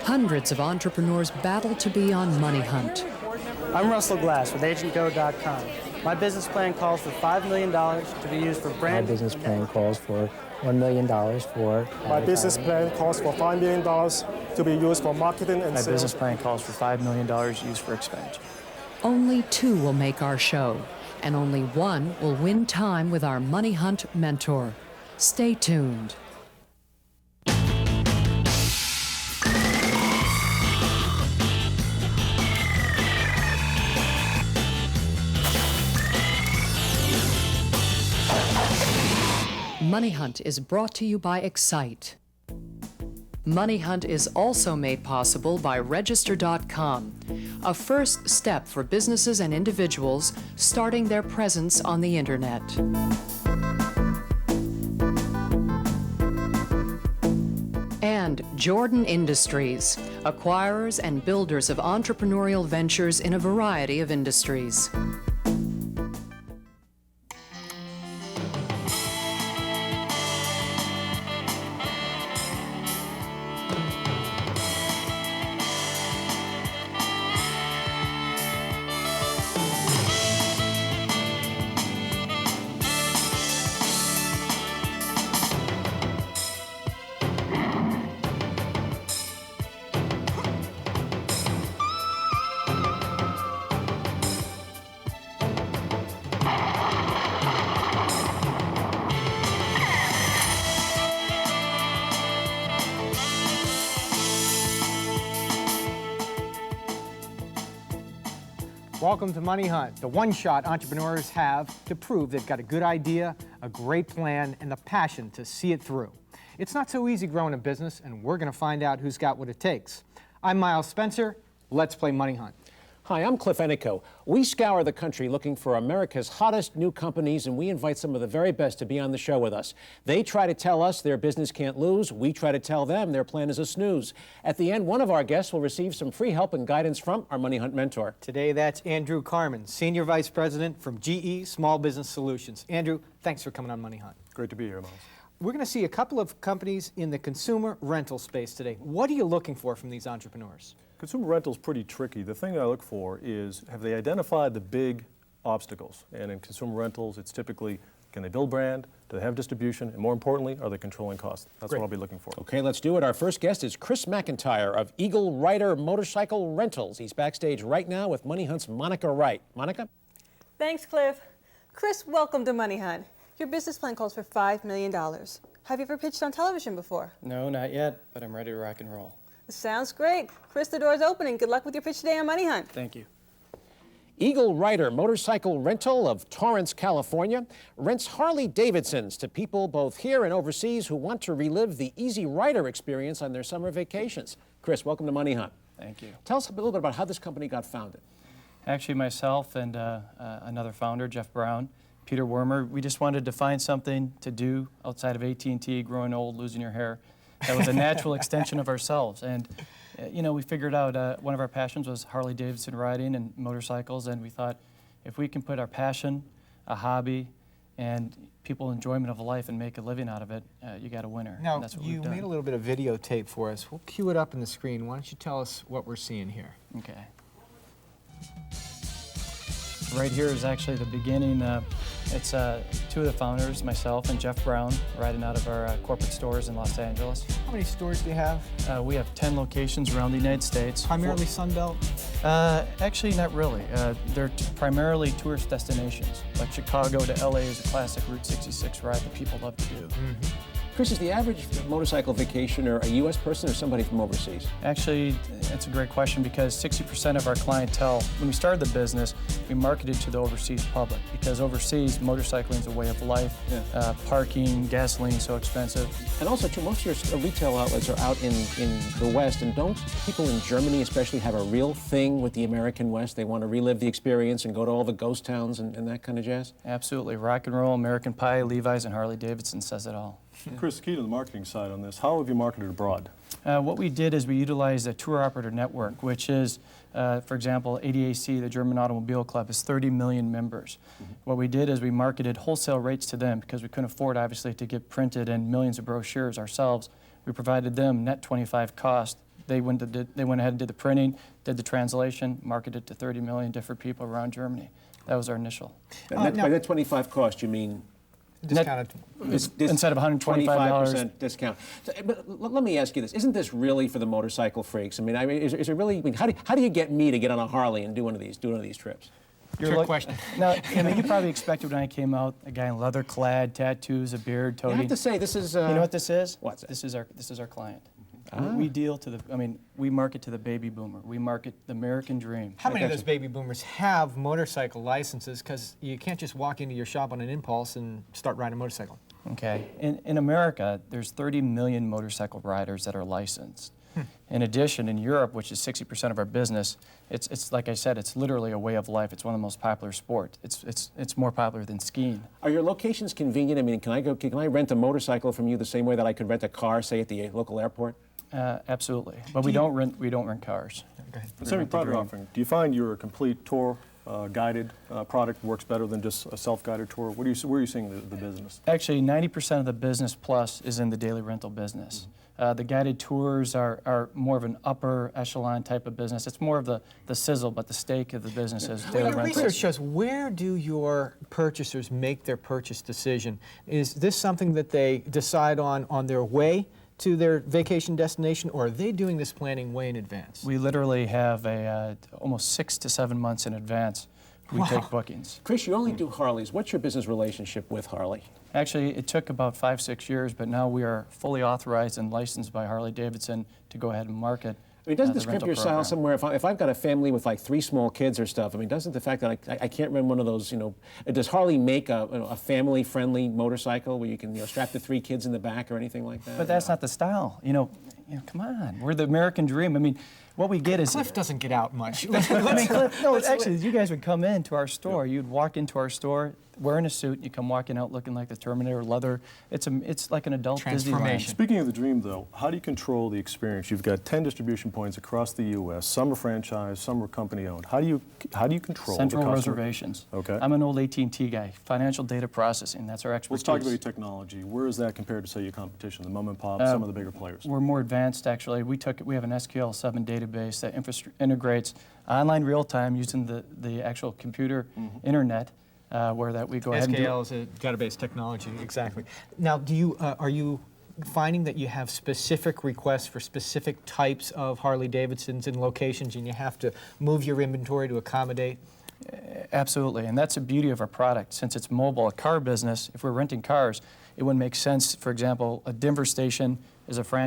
Hundreds of entrepreneurs battle to be on Money Hunt. I'm Russell Glass with agentgo.com. My business plan calls for $5 million to be used for brand. My business plan calls for $1 million for... My business plan calls for $5 million to be used for marketing and sales. My business plan calls for $5 million used for expansion. Only 2 will make our show, and only 1 will win time with our Money Hunt Mentor. Stay tuned. Money Hunt is brought to you by Excite. Money Hunt is also made possible by Register.com, a first step for businesses and individuals starting their presence on the internet. And Jordan Industries, acquirers and builders of entrepreneurial ventures in a variety of industries. Welcome to Money Hunt, the one-shot entrepreneurs have to prove they've got a good idea, a great plan, and the passion to see it through. It's not so easy growing a business, and we're going to find out who's got what it takes. I'm Miles Spencer. Let's play Money Hunt. Hi, I'm Cliff Ennico. We scour the country looking for America's hottest new companies, and we invite some of the very best to be on the show with us. They try to tell us their business can't lose. We try to tell them their plan is a snooze. At the end, one of our guests will receive some free help and guidance from our Money Hunt mentor. Today, that's Andrew Carmen, Senior Vice President from GE Small Business Solutions. Andrew, thanks for coming on Money Hunt. Great to be here, Miles. We're going to see a couple of companies in the consumer rental space today. What are you looking for from these entrepreneurs? Consumer rental is pretty tricky. The thing I look for is, have they identified the big obstacles? And in consumer rentals, it's typically, can they build brand? Do they have distribution? And more importantly, are they controlling costs? That's Great. what I'll be looking for. Okay, let's do it. Our first guest is Chris McIntyre of Eagle Rider Motorcycle Rentals. He's backstage right now with Money Hunt's Monica Wright. Monica? Thanks, Cliff. Chris, welcome to Money Hunt. Your business plan calls for $5 million. Have you ever pitched on television before? No, not yet, but I'm ready to rock and roll. Sounds great. Chris, the door's opening. Good luck with your pitch today on Money Hunt. Thank you. Eagle Rider Motorcycle Rental of Torrance, California, rents Harley-Davidsons to people both here and overseas who want to relive the easy rider experience on their summer vacations. Chris, welcome to Money Hunt. Thank you. Tell us a little bit about how this company got founded. Actually, myself and another founder, Jeff Brown, Peter Wormer, we just wanted to find something to do outside of AT&T, growing old, losing your hair. That was a natural extension of ourselves. And, you know, we figured out one of our passions was Harley-Davidson riding and motorcycles, and we thought if we can put our passion, a hobby, and people's enjoyment of life and make a living out of it, you got a winner. Now, that's what you we've done. made a little bit of videotape for us. We'll cue it up on the screen. Why don't you tell us what we're seeing here? Okay. Right here is actually the beginning. It's 2 of the founders, myself and Jeff Brown, riding out of our corporate stores in Los Angeles. How many stores do you have? We have 10 locations around the United States. Primarily Sunbelt? Actually, not really. They're primarily tourist destinations, but Chicago to LA is a classic Route 66 ride that people love to do. Mm-hmm. Chris, is the average motorcycle vacationer a U.S. person or somebody from overseas? Actually, it's a great question because 60% of our clientele, when we started the business, we marketed to the overseas public because overseas, motorcycling is a way of life. Yeah. Parking, gasoline so expensive. And also, too, most of your retail outlets are out in the West, and don't people in Germany especially have a real thing with the American West? They want to relive the experience and go to all the ghost towns and that kind of jazz? Absolutely. Rock and roll, American Pie, Levi's, and Harley-Davidson says it all. Chris, key to the marketing side on this, how have you marketed abroad? What we did is we utilized a tour operator network, which is, for example, ADAC, the German Automobile Club, has 30 million members. Mm-hmm. What we did is we marketed wholesale rates to them because we couldn't afford, obviously, to get printed and millions of brochures ourselves. We provided them net 25 cost They went ahead and did the printing, did the translation, marketed it to 30 million different people around Germany. That was our initial. By that 25 cost, you mean Discounted. Instead of $125. 25% discount. So, but let me ask you this: isn't this really for the motorcycle freaks? I mean, is it really? I mean, how do you get me to get on a Harley and do one of these trips? Trick question. Now, I mean, you probably expected when I came out, a guy in leather-clad, tattoos, a beard, toady. I have to say, this is. You know what this is? What's it? This is our client. We deal to the. I mean, we market to the baby boomer. We market the American dream. How many of those baby boomers have motorcycle licenses? Because you can't just walk into your shop on an impulse and start riding a motorcycle. Okay. In America, there's 30 million motorcycle riders that are licensed. In addition, in Europe, which is 60% of our business, it's like I said, it's literally a way of life. It's one of the most popular sports. It's more popular than skiing. Are your locations convenient? I mean, can I rent a motorcycle from you the same way that I could rent a car, say at the local airport? Absolutely, but we don't rent cars. Concerning product offering, do you find your complete tour guided product works better than just a self-guided tour? Where are you seeing the business? Actually, 90% of the business plus is in the daily rental business. The guided tours are more of an upper echelon type of business. It's more of the sizzle, but the steak of the business is daily rentals. Research shows, where do your purchasers make their purchase decision? Is this something that they decide on their way to their vacation destination, or are they doing this planning way in advance? We literally have almost 6 to 7 months in advance. We take bookings. Chris, you only do Harleys. What's your business relationship with Harley? Actually, it took about 5-6 years, but now we are fully authorized and licensed by Harley-Davidson to go ahead and market. I mean, doesn't the this crimp rental your style program. somewhere? If I've got a family with like 3 small kids or stuff, I mean, doesn't the fact that I can't rent one of those, does Harley make a family-friendly motorcycle where you can strap the 3 kids in the back or anything like that? But that's not the style. Come on, we're the American dream. I mean, what we get is Cliff doesn't get out much. Actually, you guys would come into our store. You'd walk into our store wearing a suit. You come walking out looking like the Terminator, leather. It's like an adult Disneyland. Speaking of the dream, though, how do you control the experience? You've got 10 distribution points across the U.S. Some are franchise, some are company-owned. How do you control Central the customer? reservations. Okay. I'm an old AT&T guy. Financial data processing. That's our expertise. Let's talk about your technology. Where is that compared to, say, your competition, the mom and pop, some of the bigger players? We're more advanced, actually. We have an SQL7 database that integrates online real-time using the actual computer internet. Where we go ahead and do. SQL is a database technology, exactly. Now, are you finding that you have specific requests for specific types of Harley-Davidsons in locations, and you have to move your inventory to accommodate? Absolutely, and that's the beauty of our product. Since it's mobile, a car business, if we're renting cars, it wouldn't make sense. For example, a Denver station is a franchise.